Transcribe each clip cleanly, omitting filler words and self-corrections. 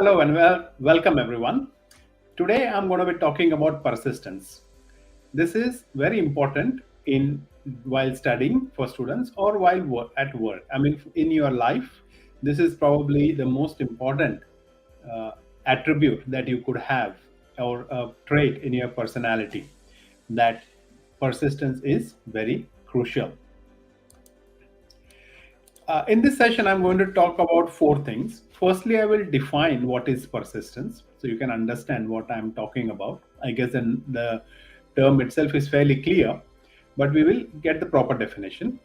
Hello and welcome everyone. Today I'm going to be talking about persistence. This is very important in while studying for students or while at work. I mean, in your life, this is probably the most important uh, attribute that you could have or a trait in your personality. That persistence is very crucial. In this session, I'm going to talk about four things. Firstly, I will define what is persistence so you can understand what I'm talking about. I guess then the term itself is fairly clear, but we will get the proper definition.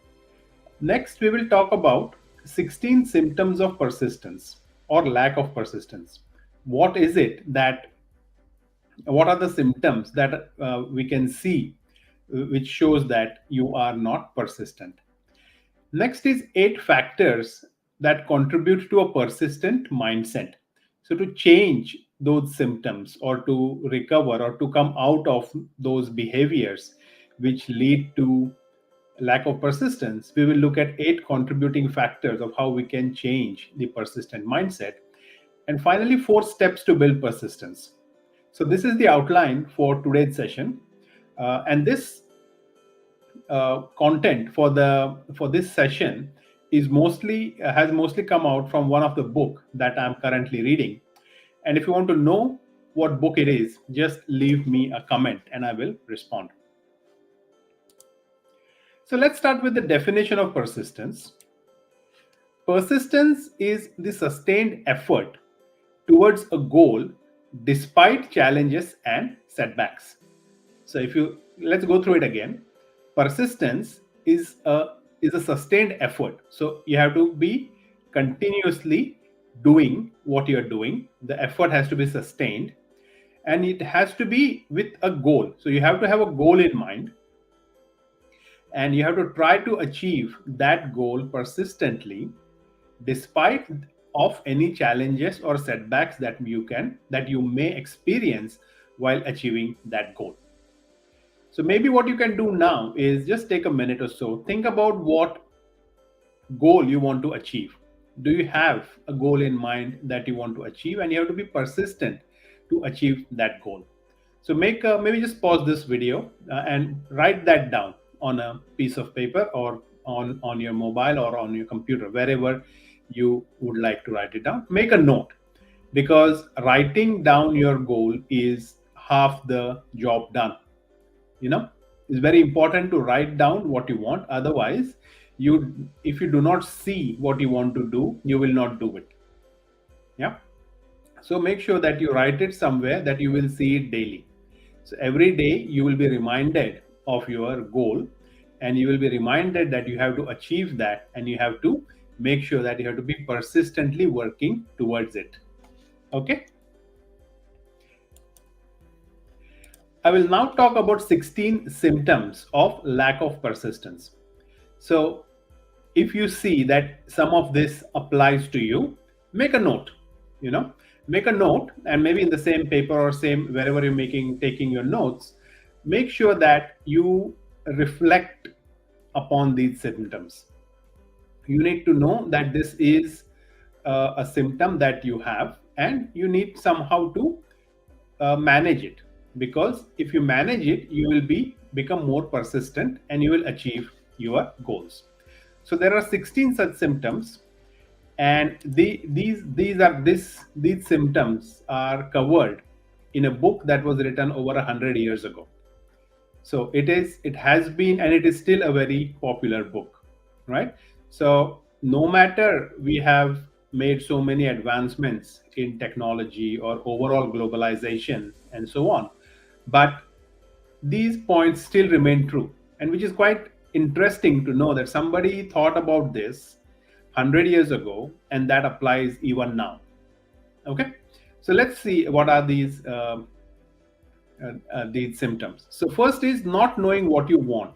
Next, we will talk about 16 symptoms of persistence or lack of persistence. What is it that, what are the symptoms that we can see which shows that you are not persistent? Next is 8 factors that contribute to a persistent mindset. So, to change those symptoms or to recover or to come out of those behaviors which lead to lack of persistence, we will look at 8 contributing factors of how we can change the persistent mindset. And finally, 4 steps to build persistence. So, this is the outline for today's session. And this content for this session is mostly has mostly come out from one of the book that I'm currently reading. And if you want to know what book it is, just leave me a comment and I will respond. So let's start with the definition of persistence. Persistence is the sustained effort towards a goal despite challenges and setbacks. So if you let's go through it again. Persistence is a sustained effort. So you have to be continuously doing what you're doing. The effort has to be sustained and it has to be with a goal. So you have to have a goal in mind and you have to try to achieve that goal persistently despite of any challenges or setbacks that you may experience while achieving that goal. So maybe what you can do now is just take a minute or so, think about what goal you want to achieve. Do you have a goal in mind that you want to achieve, and you have to be persistent to achieve that goal? So maybe just pause this video and write that down on a piece of paper or on your mobile or on your computer, wherever you would like to write it down. Make a note, because writing down your goal is half the job done. It's very important to write down what you want. Otherwise, if you do not see what you want to do, you will not do it. Yeah. So make sure that you write it somewhere that you will see it daily. So every day you will be reminded of your goal, and you will be reminded that you have to achieve that, and you have to make sure that you have to be persistently working towards it. Okay. I will now talk about 16 symptoms of lack of persistence. So if you see that some of this applies to you, make a note, make a note, and maybe in the same paper or same wherever you're taking your notes, make sure that you reflect upon these symptoms. You need to know that this is a symptom that you have, and you need somehow to manage it, because if you manage it, you will become more persistent and you will achieve your goals. So there are 16 such symptoms, and these symptoms are covered in a book that was written over 100 years ago. So it has been, and it is still a very popular book, right? So no matter we have made so many advancements in technology or overall globalization and so on, but these points still remain true, and which is quite interesting to know that somebody thought about this 100 years ago, and that applies even now. Okay, so let's see what are these symptoms. So first is not knowing what you want.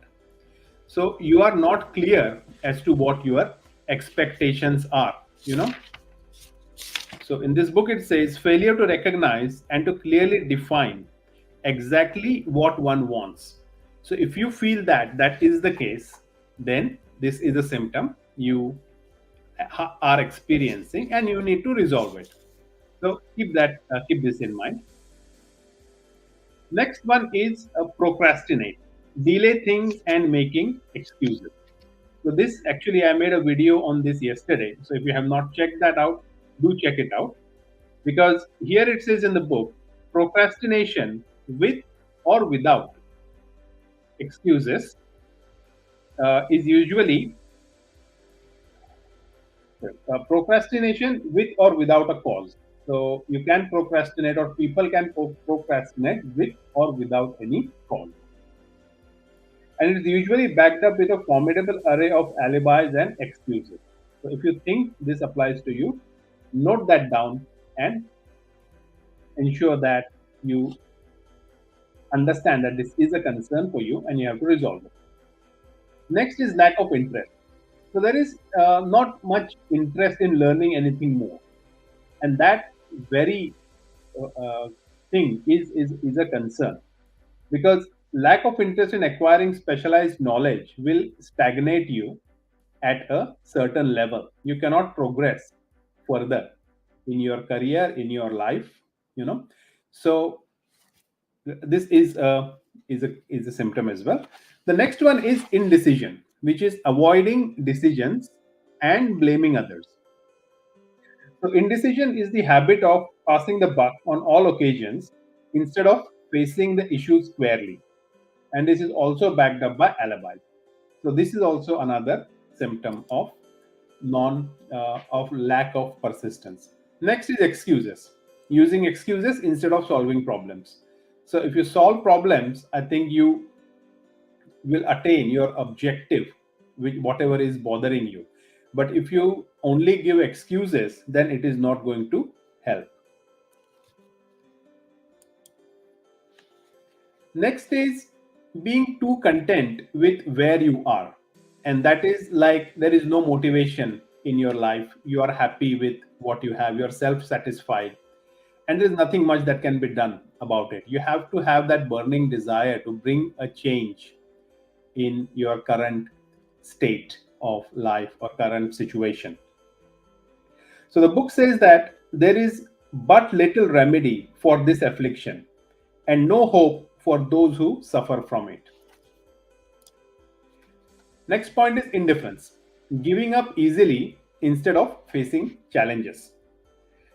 So you are not clear as to what your expectations are. So in this book it says failure to recognize and to clearly define exactly what one wants. So if you feel that that is the case, then this is a symptom you are experiencing and you need to resolve it. So keep this in mind. Next one is procrastinate, delay things and making excuses. So this actually I made a video on this yesterday. So if you have not checked that out, do check it out, because here it says in the book, procrastination with or without excuses is usually procrastination with or without a cause. So you can procrastinate, or people can procrastinate with or without any cause. And it is usually backed up with a formidable array of alibis and excuses. So if you think this applies to you, note that down and ensure that you understand that this is a concern for you and you have to resolve it. Next is lack of interest. So there is not much interest in learning anything more, and that very thing is a concern, because lack of interest in acquiring specialized knowledge will stagnate you at a certain level. You cannot progress further in your career, in your life, you know. So this is a symptom as well. The next one is indecision, which is avoiding decisions and blaming others. So indecision is the habit of passing the buck on all occasions instead of facing the issue squarely, and this is also backed up by alibis. So this is also another symptom of non of lack of persistence. Next is excuses, using excuses instead of solving problems. So if you solve problems, I think you will attain your objective with whatever is bothering you. But if you only give excuses, then it is not going to help. Next is being too content with where you are. And that is like there is no motivation in your life. You are happy with what you have, you're self satisfied, and there's nothing much that can be done about it. You have to have that burning desire to bring a change in your current state of life or current situation. So the book says that there is but little remedy for this affliction and no hope for those who suffer from it. Next point is indifference, giving up easily instead of facing challenges.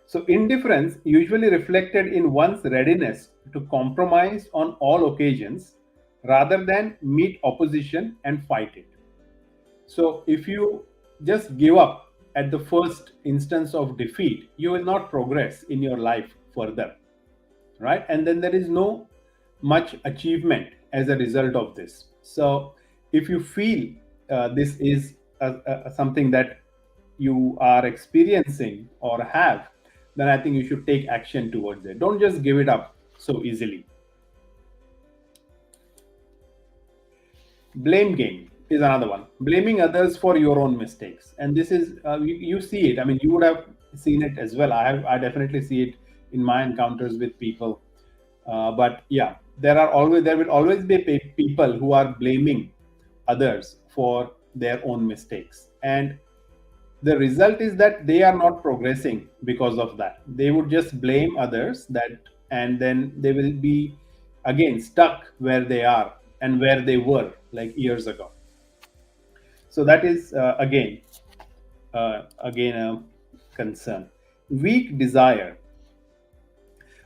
So, indifference usually reflected in one's readiness to compromise on all occasions rather than meet opposition and fight it. So, if you just give up at the first instance of defeat, you will not progress in your life further, right? And then there is no much achievement as a result of this. So if you feel this is something that you are experiencing or have, then I think you should take action towards it. Don't just give it up so easily. Blame game is another one, blaming others for your own mistakes. And this is you see it, I mean, you would have seen it as well. I definitely see it in my encounters with people. But yeah, there will always be people who are blaming others for their own mistakes, and the result is that they are not progressing because of that. They would just blame others, that and then they will be again stuck where they are and where they were like years ago. So that is again a concern. Weak desire.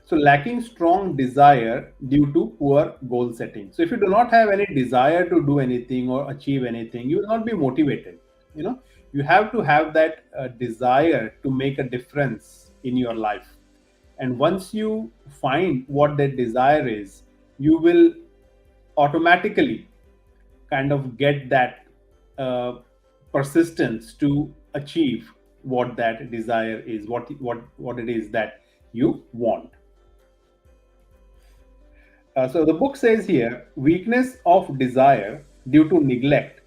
So lacking strong desire due to poor goal setting. So if you do not have any desire to do anything or achieve anything, you will not be motivated. You know, you have to have that desire to make a difference in your life. And once you find what that desire is, you will automatically kind of get that persistence to achieve what that desire is, what it is that you want. So the book says here, weakness of desire due to neglect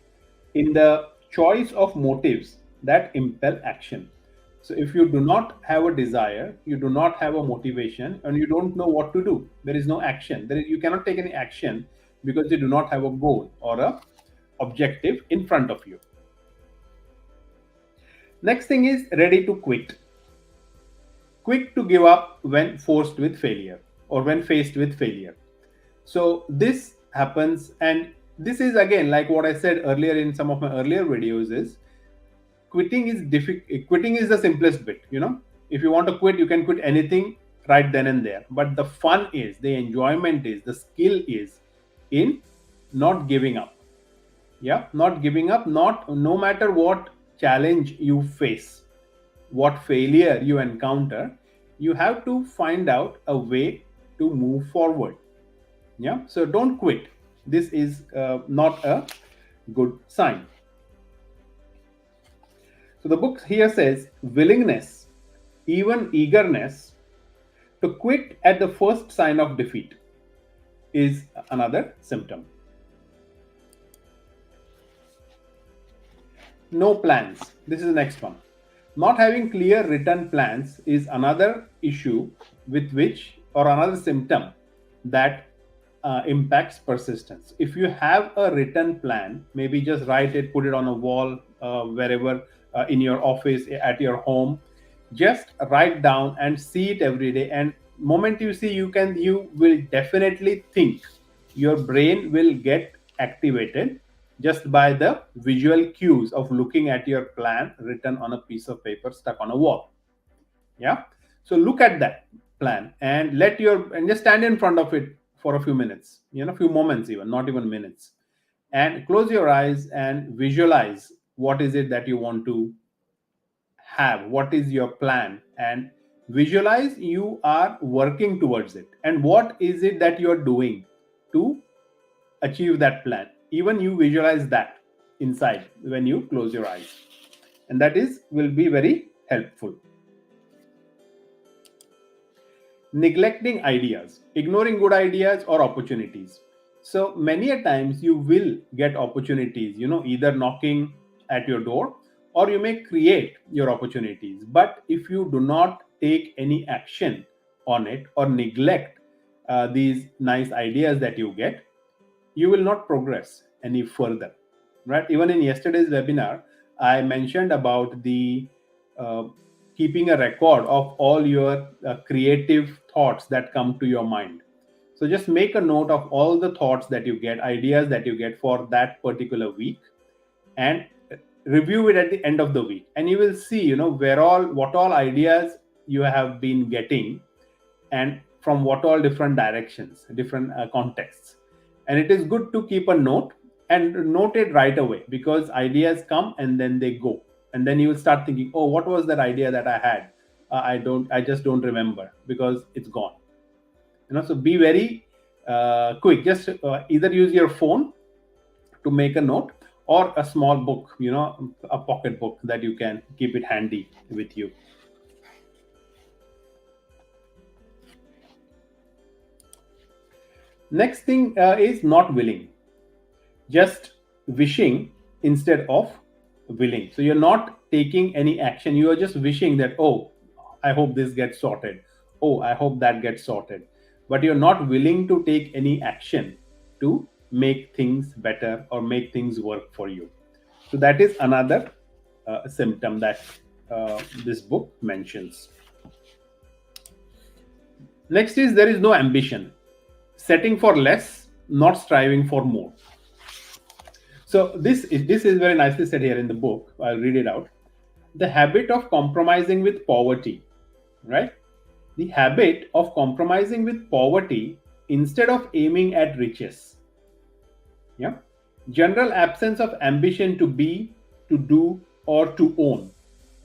in the choice of motives that impel action. So if you do not have a desire, you do not have a motivation, and you don't know what to do, there is no action. You cannot take any action because you do not have a goal or a objective in front of you. Next thing is ready to quit. quick to give up when forced with failure or when faced with failure. So this happens, and this is again like what I said earlier in some of my earlier videos is quitting is difficult. Quitting is the simplest bit. If you want to quit, you can quit anything right then and there. But the fun is, the enjoyment is, the skill is in not giving up. Yeah, not giving up. Not no matter what challenge you face, what failure you encounter, you have to find out a way to move forward. Yeah, so don't quit. This is not a good sign. So the book here says willingness, even eagerness to quit at the first sign of defeat is another symptom. No plans. This is the next one. Not having clear written plans is another issue with which, or another symptom that impacts persistence. If you have a written plan, maybe just write it, put it on a wall, wherever, in your office, at your home, just write down and see it every day. And moment you see, you will definitely think, your brain will get activated just by the visual cues of looking at your plan written on a piece of paper stuck on a wall. Yeah, so look at that plan and and just stand in front of it for a few minutes, few moments, even not even minutes, and close your eyes and visualize what is it that you want to have, what is your plan, and visualize you are working towards it, and what is it that you are doing to achieve that plan. Even you visualize that inside when you close your eyes, and that is will be very helpful. Neglecting ideas, ignoring good ideas or opportunities. So many a times you will get opportunities, either knocking at your door, or you may create your opportunities. But if you do not take any action on it, or neglect these nice ideas that you get, you will not progress any further, right? Even in yesterday's webinar, I mentioned about the uh, keeping a record of all your creative thoughts that come to your mind. So just make a note of all the thoughts that you get, ideas that you get for that particular week, and review it at the end of the week, and you will see, what all ideas you have been getting, and from what all different directions, different contexts. And it is good to keep a note and note it right away, because ideas come and then they go, and then you will start thinking, oh, what was that idea that I had? I just don't remember, because it's gone. So be very quick. Just either use your phone to make a note, or a small book, a pocket book that you can keep it handy with you. Next thing is not willing, just wishing instead of willing. So you're not taking any action, you are just wishing that, oh, I hope this gets sorted, oh, I hope that gets sorted, but you're not willing to take any action to make things better or make things work for you. So that is another symptom that this book mentions. Next is there is no ambition, setting for less, not striving for more. So this is very nicely said here in the book. I'll read it out. The habit of compromising with poverty, right? The habit of compromising with poverty instead of aiming at riches. Yeah. General absence of ambition to be, to do, or to own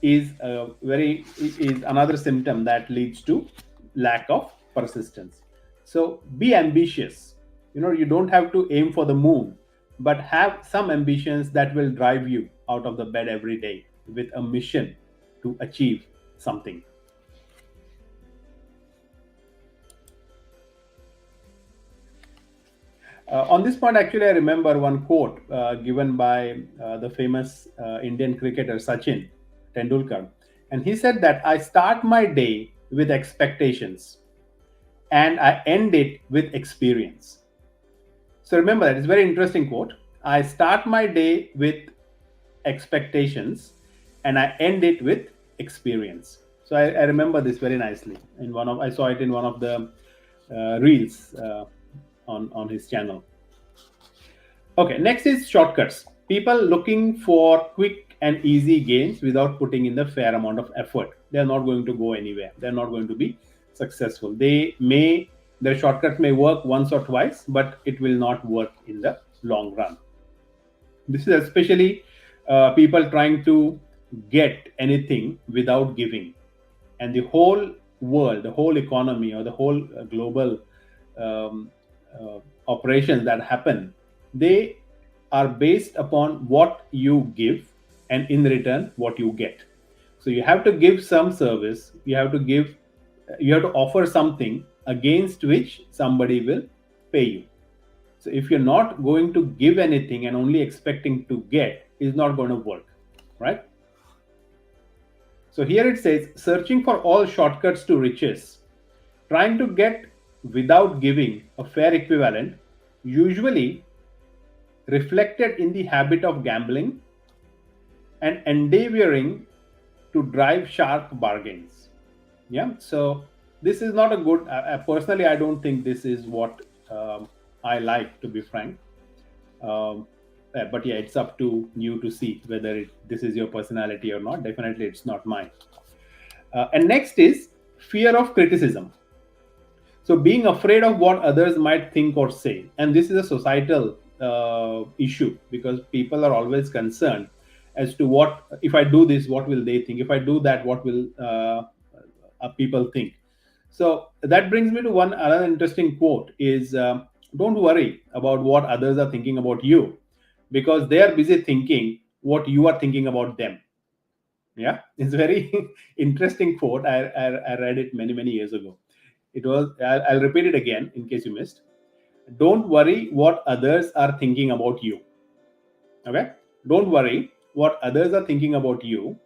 is another symptom that leads to lack of persistence. So be ambitious. You don't have to aim for the moon, but have some ambitions that will drive you out of the bed every day with a mission to achieve something. On this point, actually, I remember one quote given by the famous Indian cricketer Sachin Tendulkar. And he said that I start my day with expectations and I end it with experience. So remember that, it's a very interesting quote. I start my day with expectations and I end it with experience. So I remember this very nicely. I saw it in one of the reels on his channel. Okay, next is shortcuts. People looking for quick and easy gains without putting in the fair amount of effort. They're not going to go anywhere. They're not going to be successful. Their shortcuts may work once or twice, but it will not work in the long run. This is especially people trying to get anything without giving. And the whole world, the whole economy, or the whole global um, operations that happen, they are based upon what you give and in return what you get. So you have to give some service, you have to offer something against which somebody will pay you. So if you're not going to give anything and only expecting to get, is not going to work, right? So here it says, searching for all shortcuts to riches, trying to get without giving a fair equivalent, usually reflected in the habit of gambling and endeavoring to drive sharp bargains. Yeah, so this is not a good. Personally, I don't think this is what I like, to be frank. Um, but yeah, it's up to you to see whether this is your personality or not. Definitely, it's not mine. And next is fear of criticism. So being afraid of what others might think or say, and this is a societal issue, because people are always concerned as to what, if I do this, what will they think? If I do that, what will people think? So that brings me to another interesting quote is, don't worry about what others are thinking about you, because they are busy thinking what you are thinking about them. Yeah, it's very interesting quote. I read it many years ago. It was, I'll repeat it again in case you missed. Don't worry what others are thinking about you. Okay, don't worry what others are thinking about you,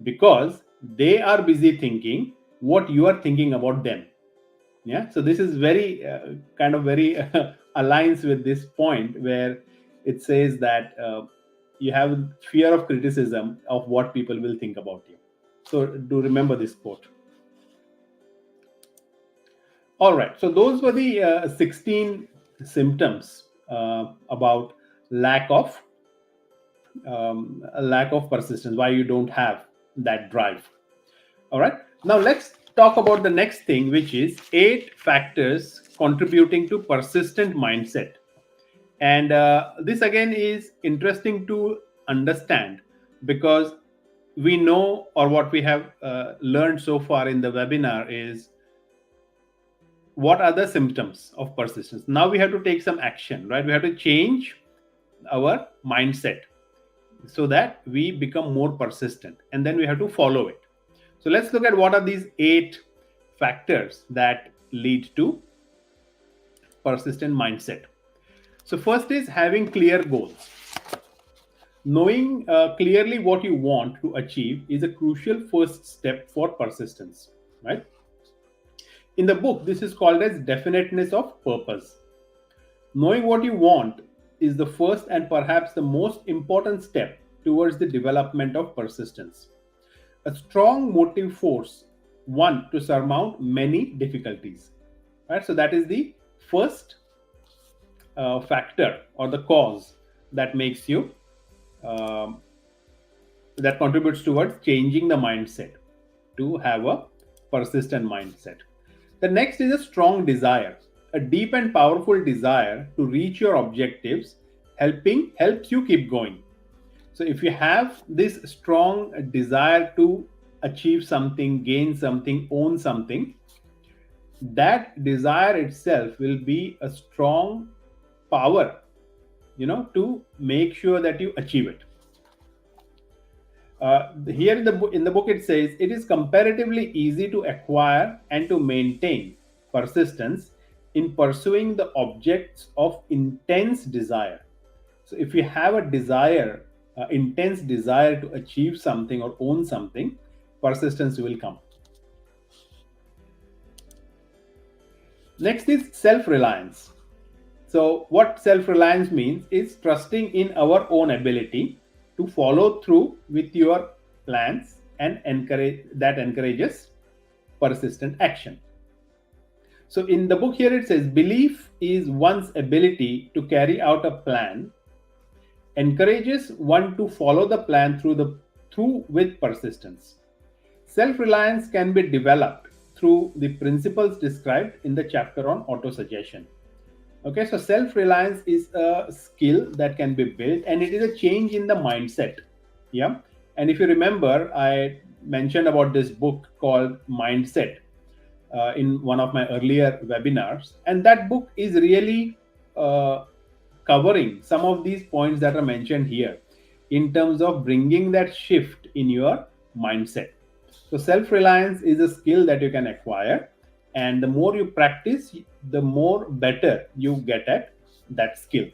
because they are busy thinking what you are thinking about them. Yeah, so this is very kind of very aligns with this point where it says that you have fear of criticism of what people will think about you. So do remember this quote. All right, so those were the 16 symptoms about lack of persistence, why you don't have that drive. All right, now let's talk about the next thing, which is 8 factors contributing to persistent mindset. And this again is interesting to understand, because we know, or what we have learned so far in the webinar is, what are the symptoms of persistence. Now we have to take some action, right? We have to change our mindset so that we become more persistent, and then we have to follow it. So let's look at what are these 8 factors that lead to persistent mindset. So first is having clear goals. Knowing clearly what you want to achieve is a crucial first step for persistence, right? In the book, this is called as definiteness of purpose. Knowing what you want is the first and perhaps the most important step towards the development of persistence. A strong motive force one to surmount many difficulties. Right? So that is the first factor or the cause that makes you that contributes towards changing the mindset to have a persistent mindset. The next is a strong desire. A deep and powerful desire to reach your objectives helps you keep going. So if you have this strong desire to achieve something, gain something, own something, that desire itself will be a strong power, to make sure that you achieve it. Here in the book it says, it is comparatively easy to acquire and to maintain persistence in pursuing the objects of intense desire. So if you have a desire, intense desire to achieve something or own something, persistence will come. Next is self-reliance. So what self-reliance means is trusting in our own ability to follow through with your plans and encourages persistent action. So in the book here it says belief is one's ability to carry out a plan, encourages one to follow the plan through with persistence. Self-reliance can be developed through the principles described in the chapter on autosuggestion. Okay, so self-reliance is a skill that can be built, and it is a change in the mindset. Yeah, and if you remember, I mentioned about this book called Mindset in one of my earlier webinars, and that book is really uh, covering some of these points that are mentioned here in terms of bringing that shift in your mindset. So self-reliance is a skill that you can acquire, and the more you practice, the more better you get at that skill.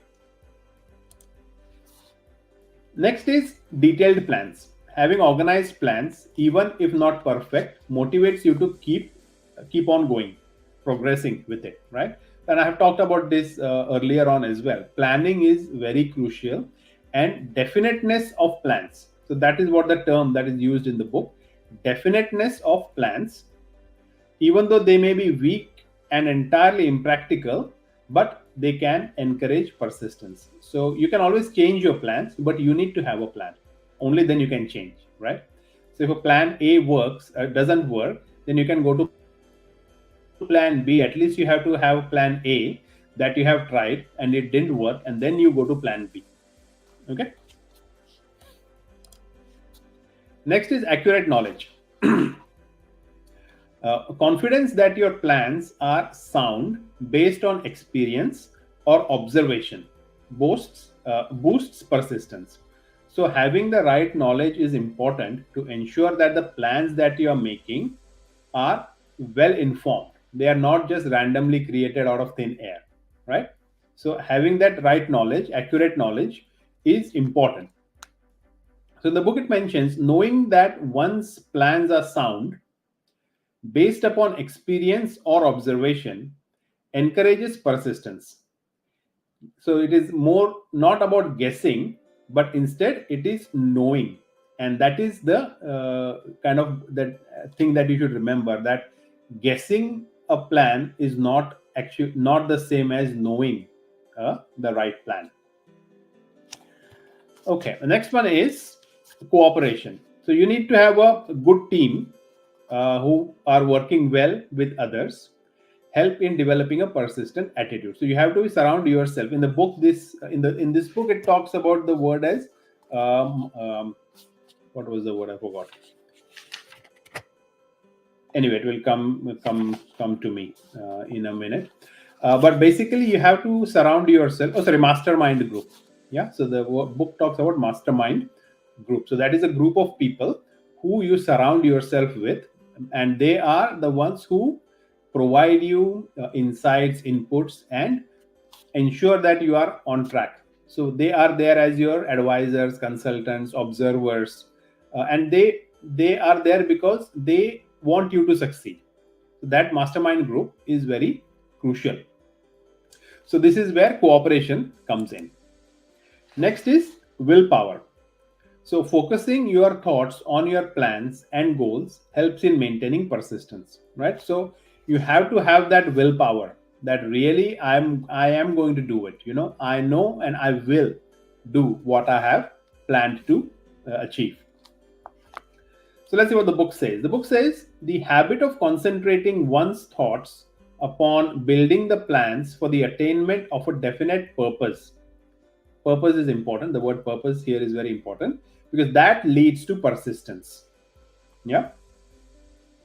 Next is detailed plans. Having organized plans, even if not perfect, motivates you to keep on going, progressing with it, right? And I have talked about this earlier on as well. Planning is very crucial, and definiteness of plans. So that is what the term that is used in the book. Definiteness of plans, even though they may be weak and entirely impractical, but they can encourage persistence. So you can always change your plans, but you need to have a plan. Only then you can change, right? So if a plan A doesn't work, then you can go to plan B. At least you have to have plan A that you have tried and it didn't work, and then you go to plan B. Okay. Next is accurate knowledge. Confidence that your plans are sound based on experience or observation boosts persistence. So having the right knowledge is important to ensure that the plans that you are making are well informed. They are not just randomly created out of thin air, right? So having that right knowledge, accurate knowledge, is important. So in the book it mentions knowing that one's plans are sound based upon experience or observation encourages persistence. So it is more not about guessing, but instead it is knowing. And that is the kind of that thing that you should remember, that guessing a plan is not actually not the same as knowing the right plan. Okay, the next one is cooperation. So you need to have a good team who are working well with others, help in developing a persistent attitude. So you have to surround yourself. In the book, in this book, it talks about the word as what was the word? I forgot. Anyway, it will come to me in a minute. But basically, you have to surround yourself. Oh, sorry, mastermind group. Yeah. So the book talks about mastermind group. So that is a group of people who you surround yourself with, and they are the ones who provide you insights, inputs, and ensure that you are on track. So they are there as your advisors, consultants, observers, and they are there because they want you to succeed. So that mastermind group is very crucial. So this is where cooperation comes in. Next is willpower. So focusing your thoughts on your plans and goals helps in maintaining persistence, right? So you have to have that willpower that really I am going to do it. I know and I will do what I have planned to achieve. So let's see what the book says. The book says the habit of concentrating one's thoughts upon building the plans for the attainment of a definite purpose. Purpose is important. The word purpose here is very important because that leads to persistence. Yeah.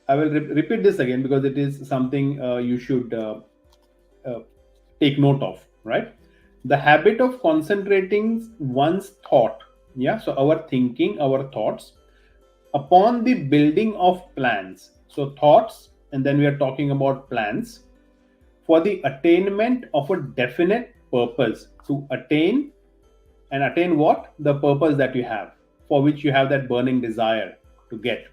I will repeat this again because it is something you should take note of, right? The habit of concentrating one's thought, yeah, so our thinking, our thoughts, upon the building of plans. So thoughts, and then we are talking about plans for the attainment of a definite purpose. To attain, and attain what? The purpose that you have, for which you have that burning desire to get.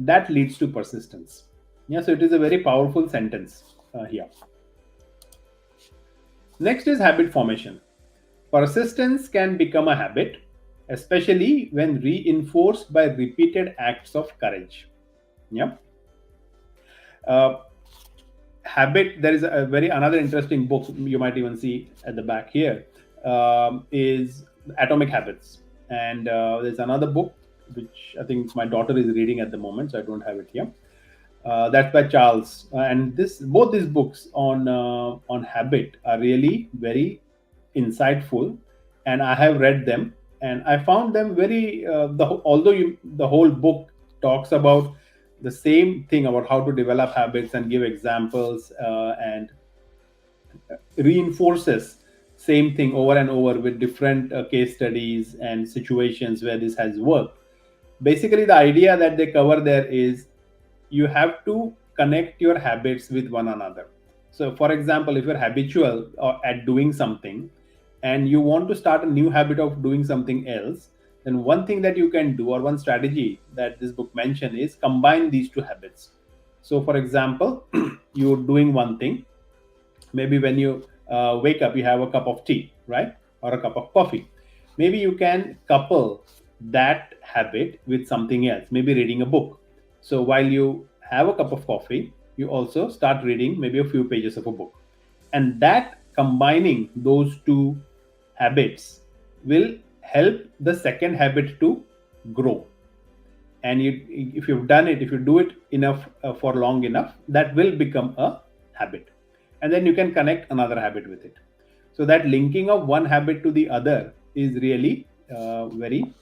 That leads to persistence. Yeah, so it is a very powerful sentence here. Next is habit formation. Persistence can become a habit, especially when reinforced by repeated acts of courage. Yeah. Uh, Habit, there is a very another interesting book you might even see at the back here, is Atomic Habits. And there's another book which I think my daughter is reading at the moment, so I don't have it here. That's by Charles. And this both these books on habit are really very insightful, and I have read them, and I found them very. Although the whole book talks about the same thing about how to develop habits and give examples, and reinforces same thing over and over with different case studies and situations where this has worked. Basically, the idea that they cover there is you have to connect your habits with one another. So for example, if you're habitual at doing something and you want to start a new habit of doing something else, then one thing that you can do, or one strategy that this book mentioned, is combine these two habits. So for example, you're doing one thing. Maybe when you wake up, you have a cup of tea, right? Or a cup of coffee. Maybe you can couple that habit with something else, maybe reading a book. So while you have a cup of coffee, you also start reading maybe a few pages of a book. And that combining those two habits will help the second habit to grow. And if you've done it, if you do it enough for long enough, that will become a habit, and then you can connect another habit with it. So that linking of one habit to the other is really very,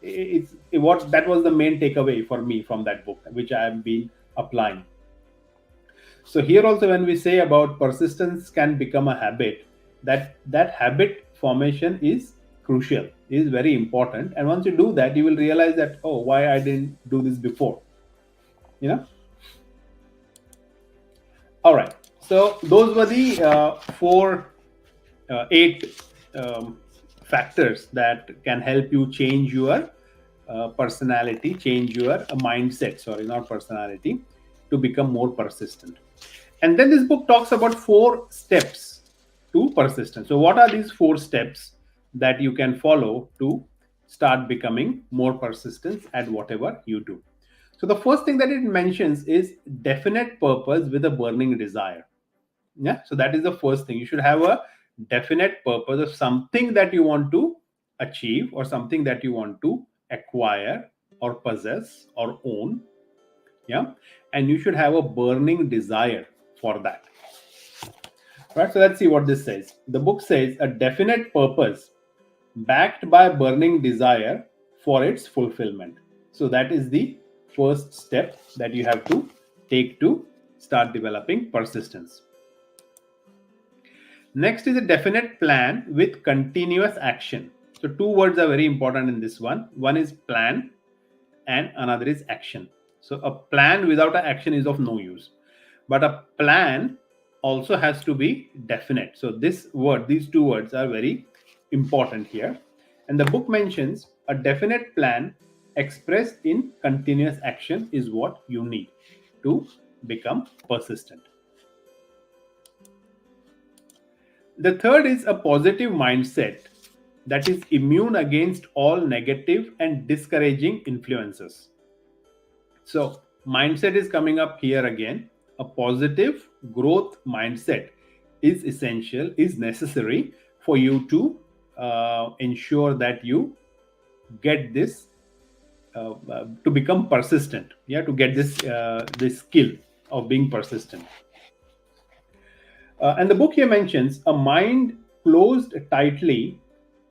it's what that was the main takeaway for me from that book, which I have been applying. So here also, when we say about persistence can become a habit, that habit formation is crucial, is very important. And once you do that, you will realize that, oh, why I didn't do this before, you know. All right, so those were the eight factors that can help you change your personality, change your mindset, sorry, not personality, to become more persistent. And then this book talks about 4 steps to persistence. So what are these 4 steps that you can follow to start becoming more persistent at whatever you do? So the first thing that it mentions is definite purpose with a burning desire. Yeah, so that is the first thing. You should have a definite purpose of something that you want to achieve, or something that you want to acquire or possess or own. Yeah, and you should have a burning desire for that. Right, so let's see what this says. The book says a definite purpose backed by burning desire for its fulfillment. So that is the first step that you have to take to start developing persistence. Next is a definite plan with continuous action. So 2 words are very important in this one. One is plan and another is action. So a plan without an action is of no use. But a plan also has to be definite. So these 2 words are very important here. And the book mentions a definite plan expressed in continuous action is what you need to become persistent. The third is a positive mindset that is immune against all negative and discouraging influences. So, mindset is coming up here again. A positive growth mindset is essential, is necessary for you to ensure that you get this to become persistent. Yeah, to get this skill of being persistent. And the book here mentions a mind closed tightly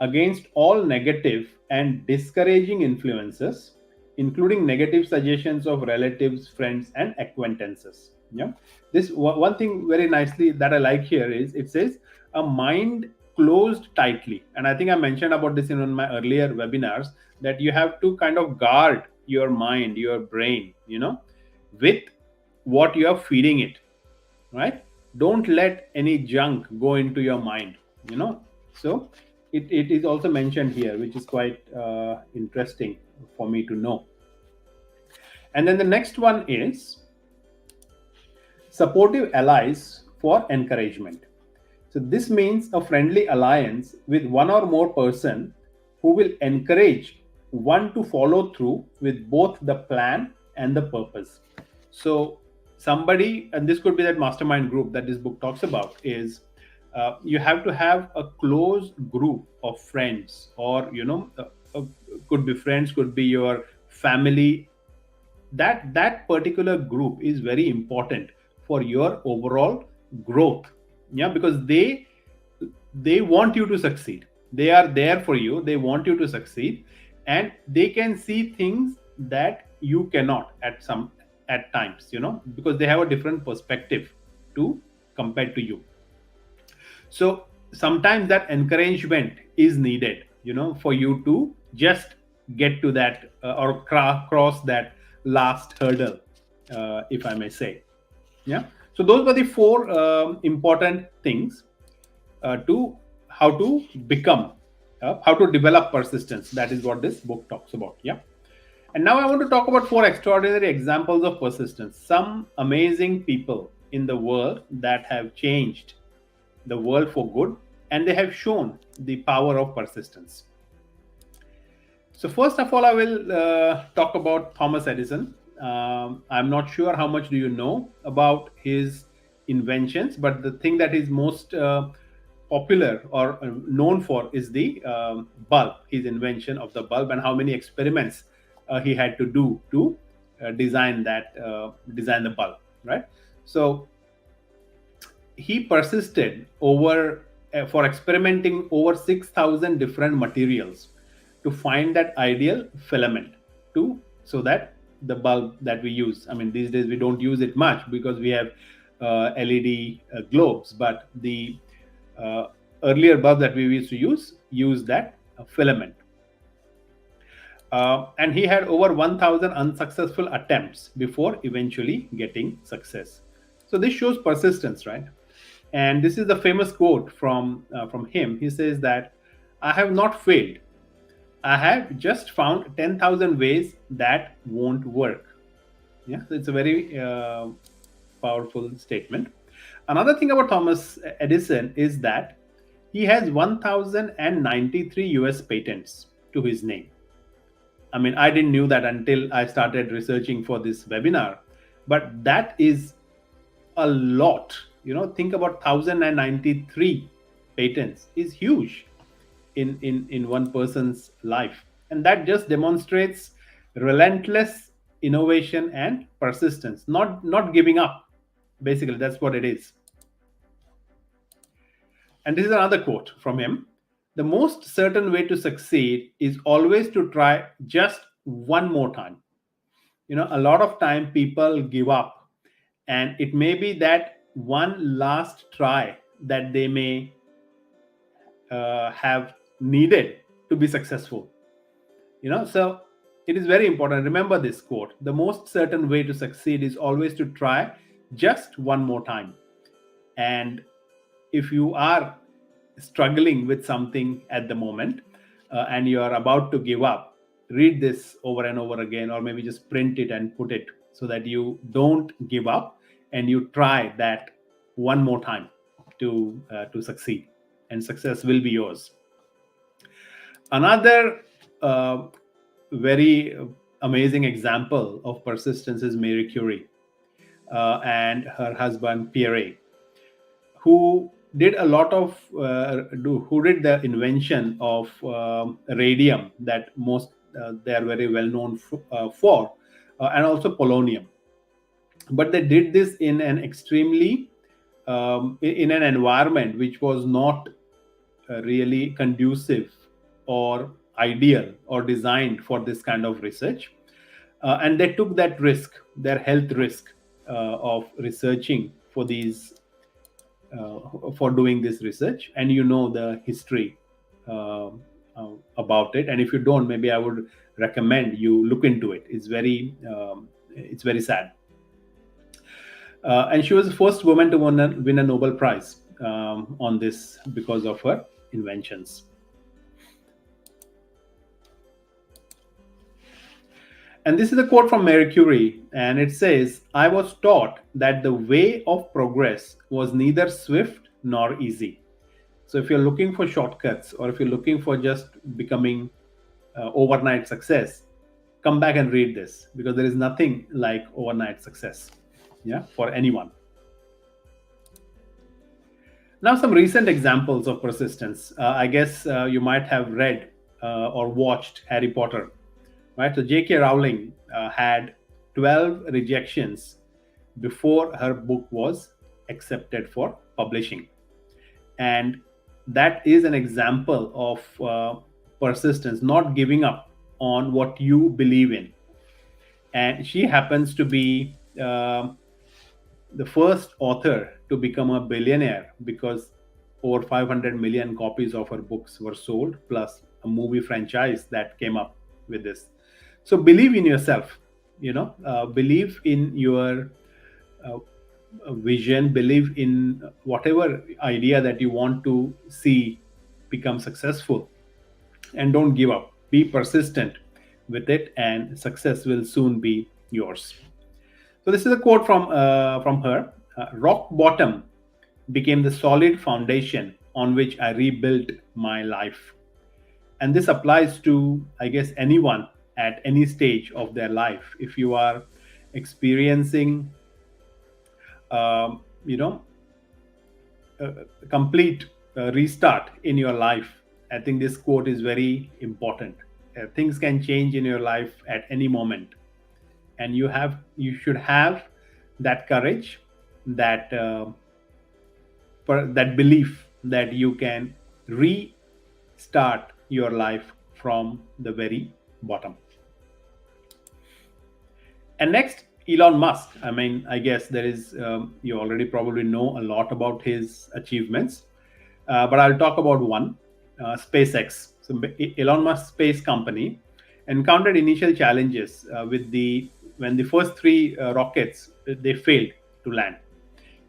against all negative and discouraging influences, including negative suggestions of relatives, friends, and acquaintances. Yeah, this one thing very nicely that I like here is it says a mind closed tightly, and I think I mentioned about this in one of my earlier webinars, that you have to kind of guard your mind, your brain, with what you are feeding it, right? Don't let any junk go into your mind. So it is also mentioned here, which is quite interesting for me to know. And then the next one is supportive allies for encouragement. So this means a friendly alliance with one or more person who will encourage one to follow through with both the plan and the purpose. So, somebody, and this could be that mastermind group that this book talks about, is you have to have a close group of friends, or could be friends, could be your family. That particular group is very important for your overall growth. Yeah, because they want you to succeed. They are there for you, they want you to succeed, and they can see things that you cannot at times, because they have a different perspective to compared to you. So sometimes that encouragement is needed, for you to just get to that, or cross that last hurdle, if I may say. Yeah. So those were the four important things to how to become, how to develop persistence. That is what this book talks about. Yeah. And now I want to talk about four extraordinary examples of persistence. Some amazing people in the world that have changed the world for good, and they have shown the power of persistence. So first of all, I will talk about Thomas Edison. I'm not sure how much do you know about his inventions, but the thing that is most popular or known for is the bulb, his invention of the bulb, and how many experiments he had to do to design the bulb, right? So he persisted over for experimenting over 6,000 different materials to find that ideal filament, to so that the bulb that we use, I mean, these days we don't use it much because we have LED globes, but the earlier bulb that we used to use that filament. And he had over 1,000 unsuccessful attempts before eventually getting success. So this shows persistence, right? And this is the famous quote from him. He says that, "I have not failed. I have just found 10,000 ways that won't work." Yeah, so it's a very powerful statement. Another thing about Thomas Edison is that he has 1,093 US patents to his name. I mean, I didn't knew that until I started researching for this webinar, but that is a lot. Think about 1,093 patents is huge in one person's life, and that just demonstrates relentless innovation and persistence, not giving up. Basically, that's what it is. And this is another quote from him: "The most certain way to succeed is always to try just one more time." A lot of time people give up, and it may be that one last try that they may have needed to be successful. So it is very important. Remember this quote: "The most certain way to succeed is always to try just one more time." And if you are struggling with something at the moment, and you are about to give up, read this over and over again, or maybe just print it and put it, so that you don't give up and you try that one more time to succeed, and success will be yours. Another very amazing example of persistence is Marie Curie and her husband Pierre, who did a lot of who did the invention of radium, that most they are very well known for, and also polonium. But they did this in an extremely in an environment which was not really conducive or ideal or designed for this kind of research, and they took that risk, their health risk, of researching for these for doing this research. And the history about it, and if you don't, maybe I would recommend you look into it. It's very sad. And she was the first woman to win a Nobel Prize on this because of her inventions. And this is a quote from Marie Curie, and it says, "I was taught that the way of progress was neither swift nor easy. So if you're looking for shortcuts, or if you're looking for just becoming overnight success, come back and read this, because there is nothing like overnight success, yeah, for anyone. Now, some recent examples of persistence. I guess you might have read or watched Harry Potter, right? So J.K. Rowling had 12 rejections before her book was accepted for publishing. And that is an example of persistence, not giving up on what you believe in. And she happens to be the first author to become a billionaire, because over 500 million copies of her books were sold, plus a movie franchise that came up with this. So believe in yourself, believe in your uh, vision, believe in whatever idea that you want to see become successful, and don't give up. Be persistent with it, and success will soon be yours. So this is a quote from her. Rock bottom became the solid foundation on which I rebuilt my life. And this applies to, I guess, anyone at any stage of their life. If you are experiencing, um, you know, a complete restart in your life, I think this quote is very important. Things can change in your life at any moment, and you should have that courage, that that belief that you can restart your life from the very bottom. And next, Elon Musk. I mean, I guess there is, you already probably know a lot about his achievements, but I'll talk about one, SpaceX. So Elon Musk's space company encountered initial challenges with the when the first three rockets they failed to land,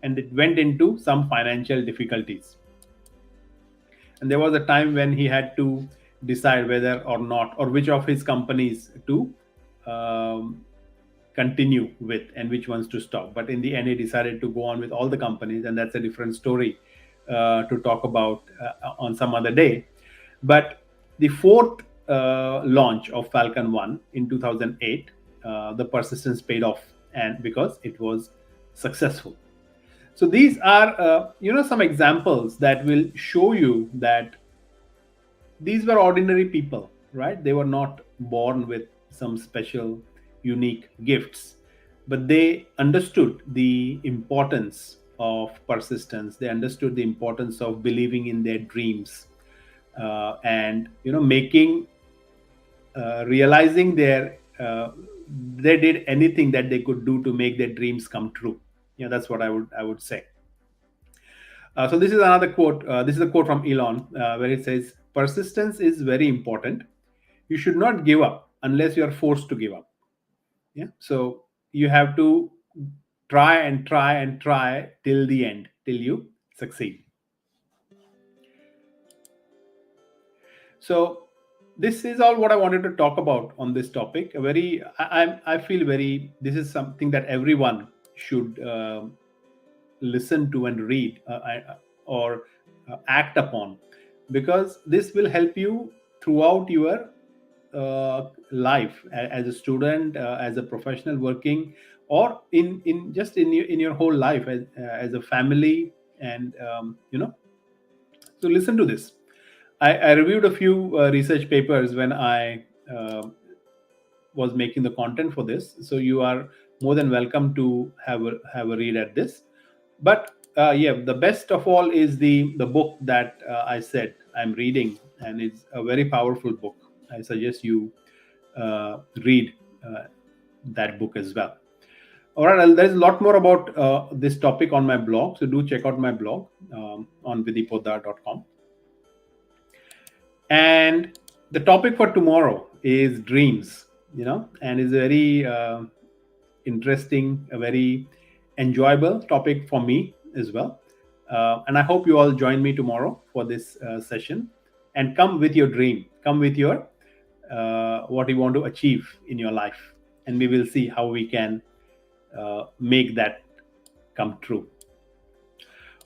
and it went into some financial difficulties. And there was a time when he had to decide whether or not, or which of his companies to um, continue with and which ones to stop. But in the end, he decided to go on with all the companies, and that's a different story to talk about on some other day. But the fourth launch of Falcon 1 in 2008, the persistence paid off, and because it was successful. So these are some examples that will show you that these were ordinary people, right? They were not born with some special unique gifts, but they understood the importance of persistence. They understood the importance of believing in their dreams, and making realizing they did anything that they could do to make their dreams come true. That's what I would say. So this is another quote. This is a quote from Elon, where it says, "Persistence is very important. You should not give up unless you are forced to give up." Yeah. So you have to try and try and try till the end, till you succeed. So this is all what I wanted to talk about on this topic. A very, I feel very. This is something that everyone should listen to and read, or act upon, because this will help you throughout your life, as a student, as a professional working, or in just in your whole life, as a family. And so listen to this. I reviewed a few research papers when I was making the content for this, so you are more than welcome to have a read at this. But yeah, the best of all is the book that I said I'm reading, and it's a very powerful book. I suggest you read that book as well. All right, there's a lot more about this topic on my blog, so do check out my blog on vidipodar.com. And the topic for tomorrow is dreams, and it's very interesting, a very enjoyable topic for me as well. And I hope you all join me tomorrow for this session, and come with your dream, come with your what you want to achieve in your life, and we will see how we can make that come true.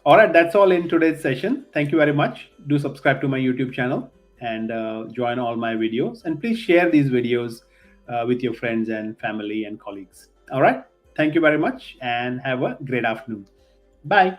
All right, that's all in today's session. Thank you very much. Do subscribe to my YouTube channel and join all my videos. And please share these videos with your friends and family and colleagues. All right. Thank you very much and have a great afternoon. Bye.